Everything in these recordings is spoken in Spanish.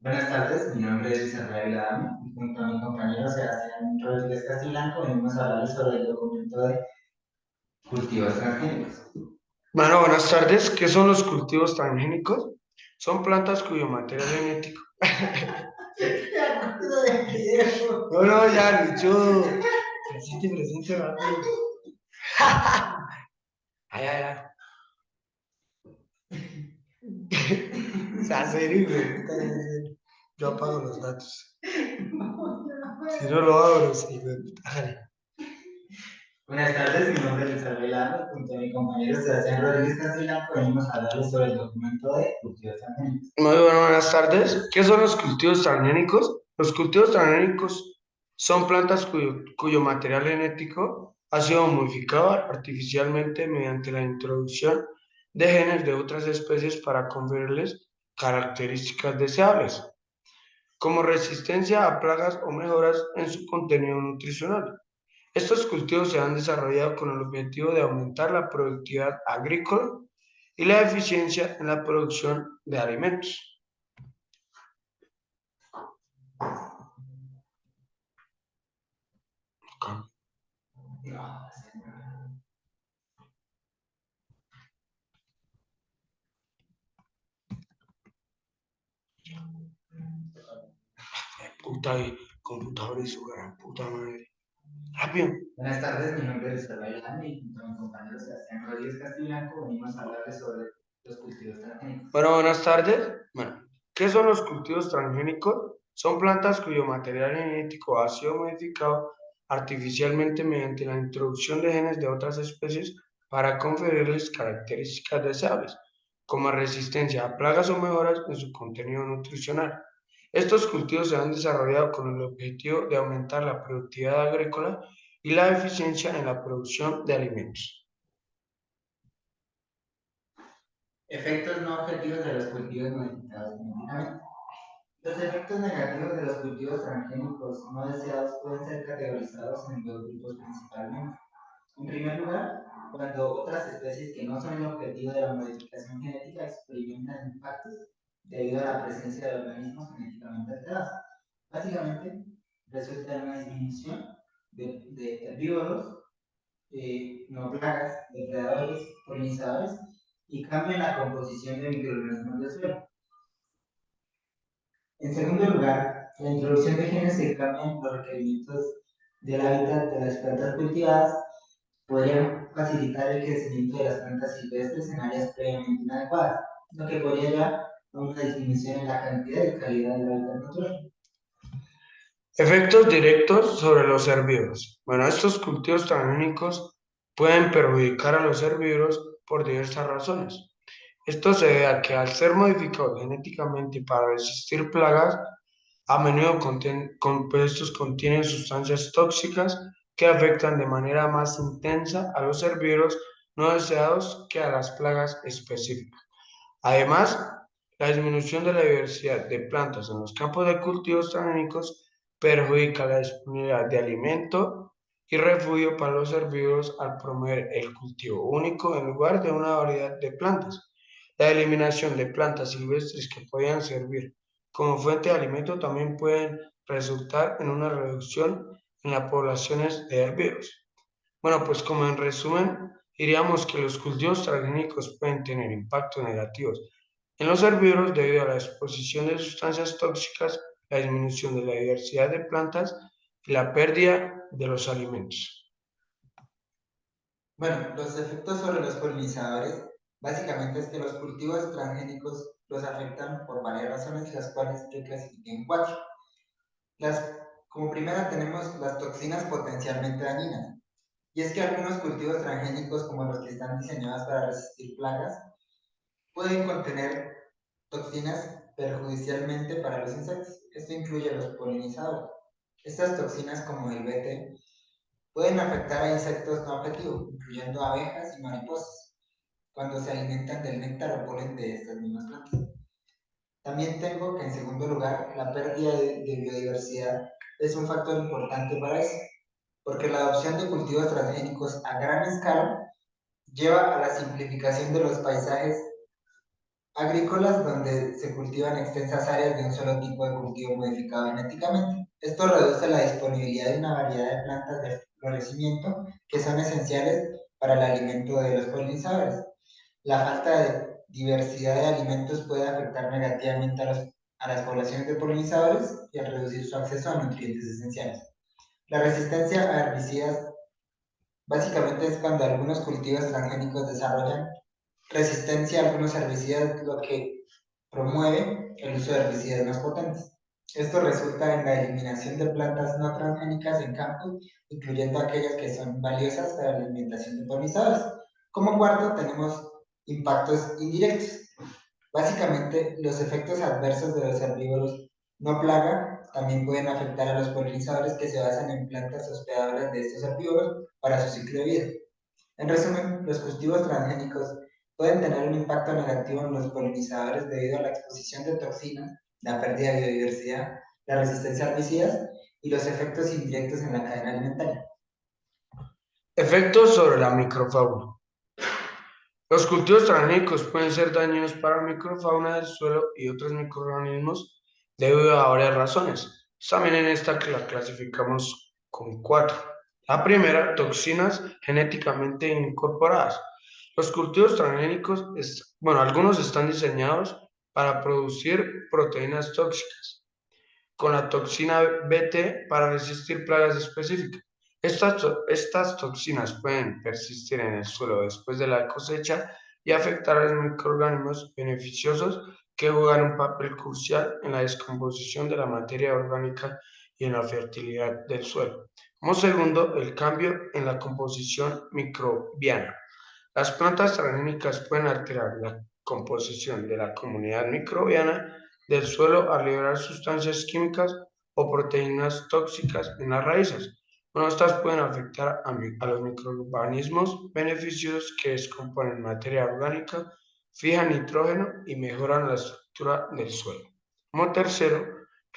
Buenas tardes, mi nombre es Israel Adame y junto a mi compañero Sebastián Rodríguez Castilanco venimos a hablarles sobre el documento de cultivos transgénicos. Bueno, buenas tardes. ¿Qué son los cultivos transgénicos? Son plantas cuyo material genético. No, no, ya, Lucho. Presente, presente, rápido. Ay, ay, ay. Sea serio, güey. Puta, ya, serio. Yo apago los datos. Si no lo abro, sí, güey. Puta. Buenas tardes, mi nombre es Israel Adame y junto a mi compañero Sebastián Rodríguez Castilanco venimos a hablarles sobre el documento de cultivos transgénicos. Muy buenas tardes. ¿Qué son los cultivos transgénicos? Los cultivos transgénicos son plantas cuyo material genético ha sido modificado artificialmente mediante la introducción de genes de otras especies para conferirles características deseables, como resistencia a plagas o mejoras en su contenido nutricional. Estos cultivos se han desarrollado con el objetivo de aumentar la productividad agrícola y la eficiencia en la producción de alimentos. No, Puta y computador y su gran puta madre. Rápido. Buenas tardes, mi nombre es Israel Adame y junto a mi compañero Sebastián Rodríguez Castilanco venimos a hablarles sobre los cultivos transgénicos. Bueno, buenas tardes. Bueno, ¿qué son los cultivos transgénicos? Son plantas cuyo material genético ha sido modificado artificialmente mediante la introducción de genes de otras especies para conferirles características deseables, como resistencia a plagas o mejoras en su contenido nutricional. Estos cultivos se han desarrollado con el objetivo de aumentar la productividad agrícola y la eficiencia en la producción de alimentos. Efectos no objetivos de los cultivos modificados genéticamente. Los efectos negativos de los cultivos transgénicos no deseados pueden ser categorizados en dos grupos principalmente. En primer lugar, cuando otras especies que no son el objetivo de la modificación genética experimentan impactos debido a la presencia de organismos genéticamente alterados. Básicamente, resulta en una disminución de herbívoros, no plagas, depredadores, polinizadores y cambio en la composición de microorganismos del suelo. En segundo lugar, la introducción de genes que cambian los requerimientos del hábitat de las plantas cultivadas podrían facilitar el crecimiento de las plantas silvestres en áreas previamente inadecuadas, lo que podría llevar a una disminución en la cantidad y calidad del hábitat natural. Efectos directos sobre los herbívoros. Bueno, estos cultivos transgénicos pueden perjudicar a los herbívoros por diversas razones. Esto se debe a que al ser modificados genéticamente para resistir plagas, a menudo compuestos contienen sustancias tóxicas que afectan de manera más intensa a los herbívoros no deseados que a las plagas específicas. Además, la disminución de la diversidad de plantas en los campos de cultivos transgénicos perjudica la disponibilidad de alimento y refugio para los herbívoros al promover el cultivo único en lugar de una variedad de plantas. La eliminación de plantas silvestres que podían servir como fuente de alimento también pueden resultar en una reducción en las poblaciones de herbívoros. Bueno, pues como en resumen, diríamos que los cultivos transgénicos pueden tener impactos negativos en los herbívoros debido a la exposición de sustancias tóxicas, la disminución de la diversidad de plantas y la pérdida de los alimentos. Bueno, los efectos sobre los polinizadores básicamente es que los cultivos transgénicos los afectan por varias razones, las cuales yo clasifiqué en cuatro. Las, como primera tenemos las toxinas potencialmente dañinas. Y es que algunos cultivos transgénicos, como los que están diseñados para resistir plagas, pueden contener toxinas perjudicialmente para los insectos. Esto incluye a los polinizadores. Estas toxinas, como el BT, pueden afectar a insectos no objetivos, incluyendo abejas y mariposas, cuando se alimentan del néctar o polen de estas mismas plantas. También tengo que, en segundo lugar, la pérdida de biodiversidad es un factor importante para eso, porque la adopción de cultivos transgénicos a gran escala lleva a la simplificación de los paisajes agrícolas donde se cultivan extensas áreas de un solo tipo de cultivo modificado genéticamente. Esto reduce la disponibilidad de una variedad de plantas de florecimiento que son esenciales para el alimento de los polinizadores. La falta de diversidad de alimentos puede afectar negativamente a las poblaciones de polinizadores y al reducir su acceso a nutrientes esenciales. La resistencia a herbicidas básicamente es cuando algunos cultivos transgénicos desarrollan resistencia a algunos herbicidas, lo que promueve el uso de herbicidas más potentes. Esto resulta en la eliminación de plantas no transgénicas en campos, incluyendo aquellas que son valiosas para la alimentación de polinizadores. Como cuarto, tenemos impactos indirectos. Básicamente, los efectos adversos de los herbívoros no plaga también pueden afectar a los polinizadores que se basan en plantas hospedadoras de estos herbívoros para su ciclo de vida. En resumen, los cultivos transgénicos pueden tener un impacto negativo en los polinizadores debido a la exposición de toxinas, la pérdida de biodiversidad, la resistencia a herbicidas y los efectos indirectos en la cadena alimentaria. Efectos sobre la microfauna. Los cultivos transgénicos pueden ser dañinos para la microfauna del suelo y otros microorganismos debido a varias razones. También en esta que la clasificamos con cuatro. La primera, toxinas genéticamente incorporadas. Los cultivos transgénicos, bueno, algunos están diseñados para producir proteínas tóxicas con la toxina Bt para resistir plagas específicas. Estas toxinas pueden persistir en el suelo después de la cosecha y afectar a los microorganismos beneficiosos que juegan un papel crucial en la descomposición de la materia orgánica y en la fertilidad del suelo. Como segundo, el cambio en la composición microbiana. Las plantas transgénicas pueden alterar la composición de la comunidad microbiana del suelo al liberar sustancias químicas o proteínas tóxicas en las raíces. Bueno, estas pueden afectar a los microorganismos beneficiosos que descomponen materia orgánica, fijan nitrógeno y mejoran la estructura del suelo. Como tercero,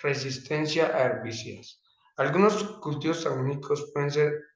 resistencia a herbicidas. Algunos cultivos transgénicos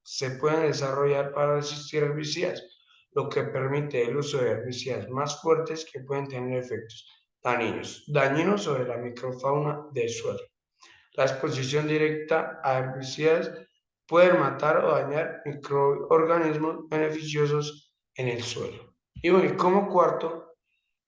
se pueden desarrollar para resistir herbicidas, lo que permite el uso de herbicidas más fuertes que pueden tener efectos dañinos sobre la microfauna del suelo. La exposición directa a herbicidas puede matar o dañar microorganismos beneficiosos en el suelo. Y bueno, y como cuarto,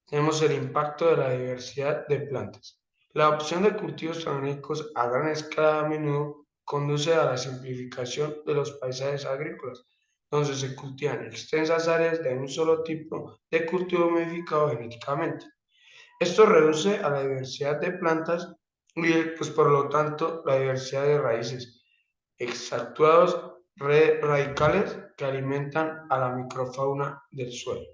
tenemos el impacto de la diversidad de plantas. La opción de cultivos transgénicos a gran escala a menudo conduce a la simplificación de los paisajes agrícolas, donde se cultivan extensas áreas de un solo tipo de cultivo modificado genéticamente. Esto reduce a la diversidad de plantas y, pues, por lo tanto, la diversidad de raíces, exactuados radicales que alimentan a la microfauna del suelo.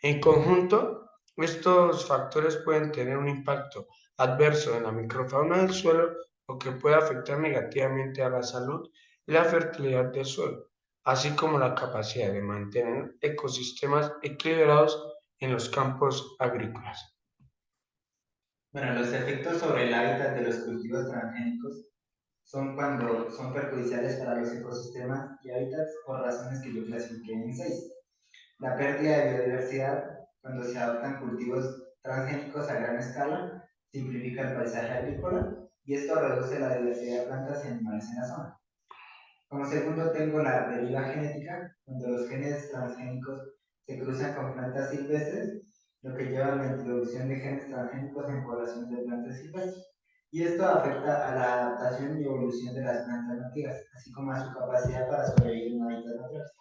En conjunto, estos factores pueden tener un impacto adverso en la microfauna del suelo, lo que puede afectar negativamente a la salud y la fertilidad del suelo, así como la capacidad de mantener ecosistemas equilibrados en los campos agrícolas. Bueno, los efectos sobre el hábitat de los cultivos transgénicos son cuando son perjudiciales para los ecosistemas y hábitats por razones que yo clasifiqué en seis. La pérdida de biodiversidad, cuando se adoptan cultivos transgénicos a gran escala, simplifica el paisaje agrícola y esto reduce la diversidad de plantas y animales en la zona. Como segundo tengo la deriva genética, cuando los genes transgénicos se cruzan con plantas silvestres, lo que lleva a la introducción de genes transgénicos en poblaciones de plantas silvestres. Y esto afecta a la adaptación y evolución de las plantas nativas, así como a su capacidad para sobrevivir en hábitats naturales.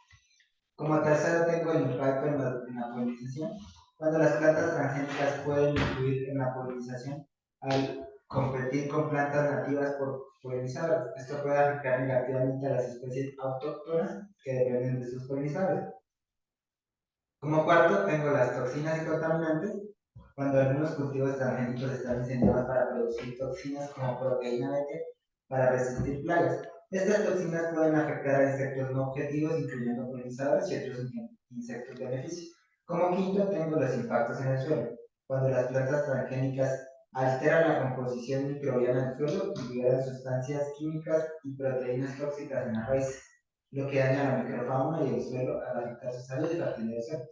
Como tercero tengo el impacto en la polinización, cuando las plantas transgénicas pueden influir en la polinización al competir con plantas nativas por polinizadores. Esto puede afectar negativamente a las especies autóctonas que dependen de sus polinizadores. Como cuarto tengo las toxinas y contaminantes, cuando algunos cultivos transgénicos están diseñados para producir toxinas como proteína Bt para resistir plagas. Estas toxinas pueden afectar a insectos no objetivos, incluyendo polinizadores y otros insectos beneficios. Como quinto, tengo los impactos en el suelo, cuando las plantas transgénicas alteran la composición microbiana del suelo y liberan sustancias químicas y proteínas tóxicas en la raíz, lo que daña la microfauna y el suelo al afectar su salud y fertilidad del suelo.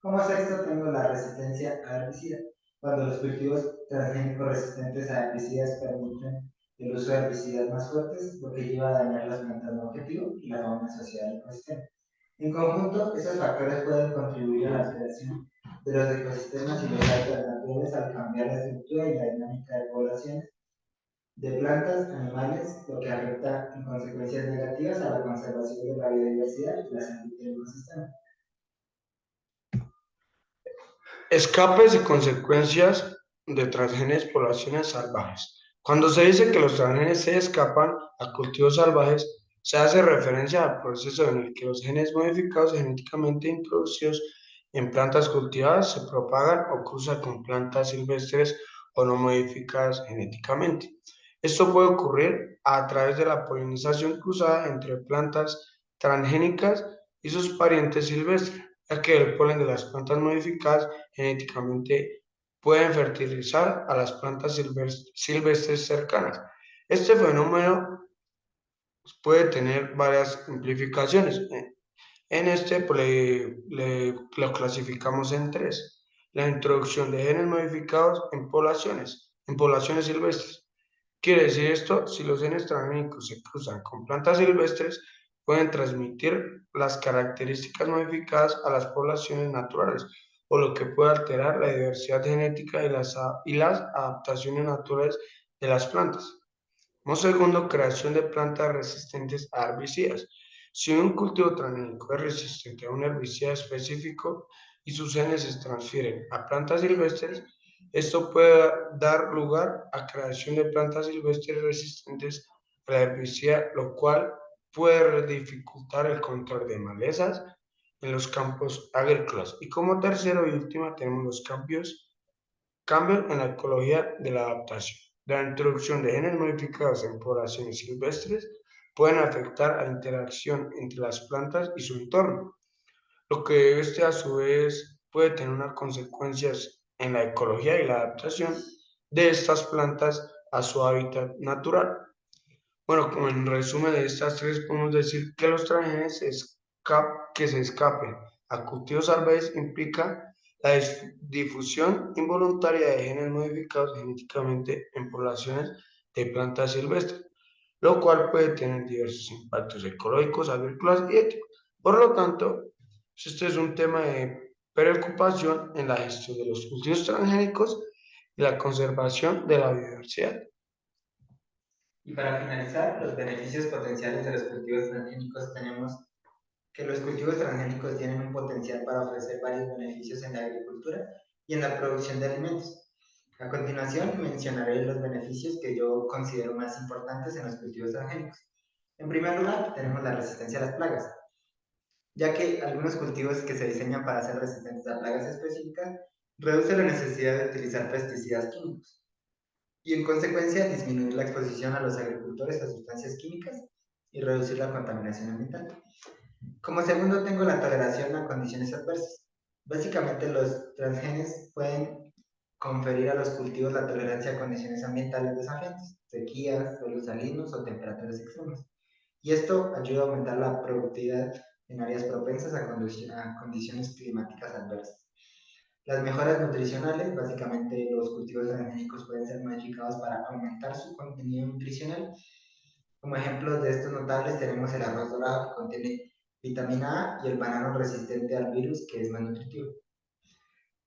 Como sexto, tengo la resistencia a herbicidas, cuando los cultivos transgénicos resistentes a herbicidas permiten el uso de herbicidas más fuertes, lo que lleva a dañar las plantas de objetivo y la fauna social del ecosistema. En conjunto, esos factores pueden contribuir a la alteración de los ecosistemas y los hábitats naturales al cambiar la estructura y la dinámica de poblaciones de plantas, animales, lo que afecta en consecuencias negativas a la conservación de la biodiversidad y la salud del ecosistema. Escapes y consecuencias de transgenes poblaciones salvajes. Cuando se dice que los transgenes se escapan a cultivos salvajes, se hace referencia al proceso en el que los genes modificados genéticamente introducidos en plantas cultivadas se propagan o cruzan con plantas silvestres o no modificadas genéticamente. Esto puede ocurrir a través de la polinización cruzada entre plantas transgénicas y sus parientes silvestres, ya que el polen de las plantas modificadas genéticamente pueden fertilizar a las plantas silvestres cercanas. Este fenómeno puede tener varias implicaciones. En este pues, lo clasificamos en tres. La introducción de genes modificados en poblaciones silvestres. Quiere decir esto, si los genes transgénicos se cruzan con plantas silvestres, pueden transmitir las características modificadas a las poblaciones naturales, o lo que puede alterar la diversidad genética y las adaptaciones naturales de las plantas. Como segundo, creación de plantas resistentes a herbicidas. Si un cultivo transgénico es resistente a un herbicida específico y sus genes se transfieren a plantas silvestres, esto puede dar lugar a creación de plantas silvestres resistentes al herbicida, lo cual puede dificultar el control de malezas en los campos agrícolas. Y como tercero y última tenemos los cambios en la ecología de la adaptación. La introducción de genes modificados en poblaciones silvestres pueden afectar a la interacción entre las plantas y su entorno, lo que este a su vez puede tener unas consecuencias en la ecología y la adaptación de estas plantas a su hábitat natural. Bueno, como en resumen de estas tres, podemos decir que los transgenes que se escapen a cultivos salvajes implica la difusión involuntaria de genes modificados genéticamente en poblaciones de plantas silvestres, lo cual puede tener diversos impactos ecológicos, agrícolas y éticos. Por lo tanto, este es un tema de preocupación en la gestión de los cultivos transgénicos y la conservación de la biodiversidad. Y para finalizar, los beneficios potenciales de los cultivos transgénicos tenemos que los cultivos transgénicos tienen un potencial para ofrecer varios beneficios en la agricultura y en la producción de alimentos. A continuación, mencionaré los beneficios que yo considero más importantes en los cultivos transgénicos. En primer lugar, tenemos la resistencia a las plagas, ya que algunos cultivos que se diseñan para ser resistentes a plagas específicas reducen la necesidad de utilizar pesticidas químicos y en consecuencia disminuir la exposición a los agricultores a sustancias químicas y reducir la contaminación ambiental. Como segundo tengo la toleración a condiciones adversas. Básicamente los transgenes pueden conferir a los cultivos la tolerancia a condiciones ambientales desafiantes, sequías, suelos salinos o temperaturas extremas. Y esto ayuda a aumentar la productividad en áreas propensas a condiciones climáticas adversas. Las mejoras nutricionales, básicamente los cultivos transgénicos pueden ser modificados para aumentar su contenido nutricional. Como ejemplos de estos notables tenemos el arroz dorado que contiene vitamina A y el banano resistente al virus que es más nutritivo.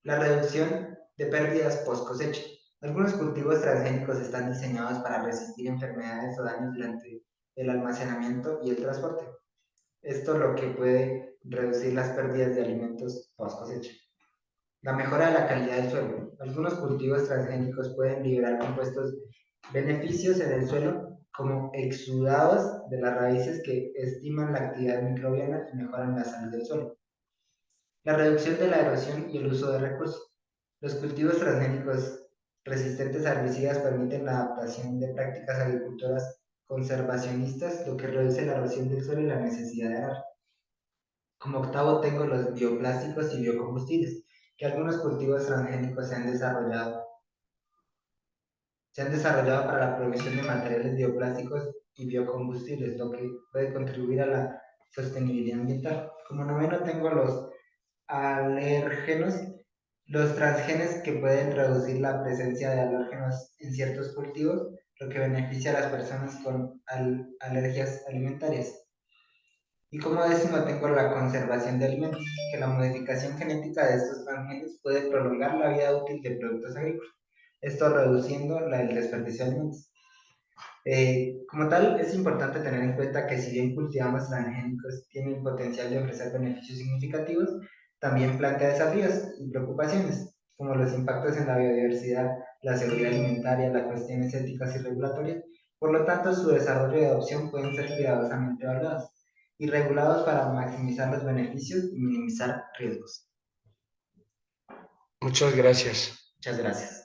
La reducción de pérdidas post cosecha. Algunos cultivos transgénicos están diseñados para resistir enfermedades o daños durante el almacenamiento y el transporte. Esto lo que puede reducir las pérdidas de alimentos post cosecha. La mejora de la calidad del suelo. Algunos cultivos transgénicos pueden liberar compuestos beneficios en el suelo como exudados de las raíces que estiman la actividad microbiana y mejoran la salud del suelo. La reducción de la erosión y el uso de recursos. Los cultivos transgénicos resistentes a herbicidas permiten la adaptación de prácticas agricultoras conservacionistas, lo que reduce la erosión del suelo y la necesidad de arar. Como octavo tengo los bioplásticos y biocombustibles, que algunos cultivos transgénicos se han desarrollado para la producción de materiales bioplásticos y biocombustibles, lo que puede contribuir a la sostenibilidad ambiental. Como noveno tengo los alérgenos. los transgenes que pueden reducir la presencia de alérgenos en ciertos cultivos, lo que beneficia a las personas con alergias alimentarias. Y como décimo tengo la conservación de alimentos, que la modificación genética de estos transgenes puede prolongar la vida útil de productos agrícolas, esto reduciendo el desperdicio de alimentos. Como tal, es importante tener en cuenta que si bien cultivamos transgénicos tienen el potencial de ofrecer beneficios significativos, también plantea desafíos y preocupaciones, como los impactos en la biodiversidad, la seguridad alimentaria, las cuestiones éticas y regulatorias. Por lo tanto, su desarrollo y adopción pueden ser cuidadosamente evaluados y regulados para maximizar los beneficios y minimizar riesgos. Muchas gracias. Muchas gracias.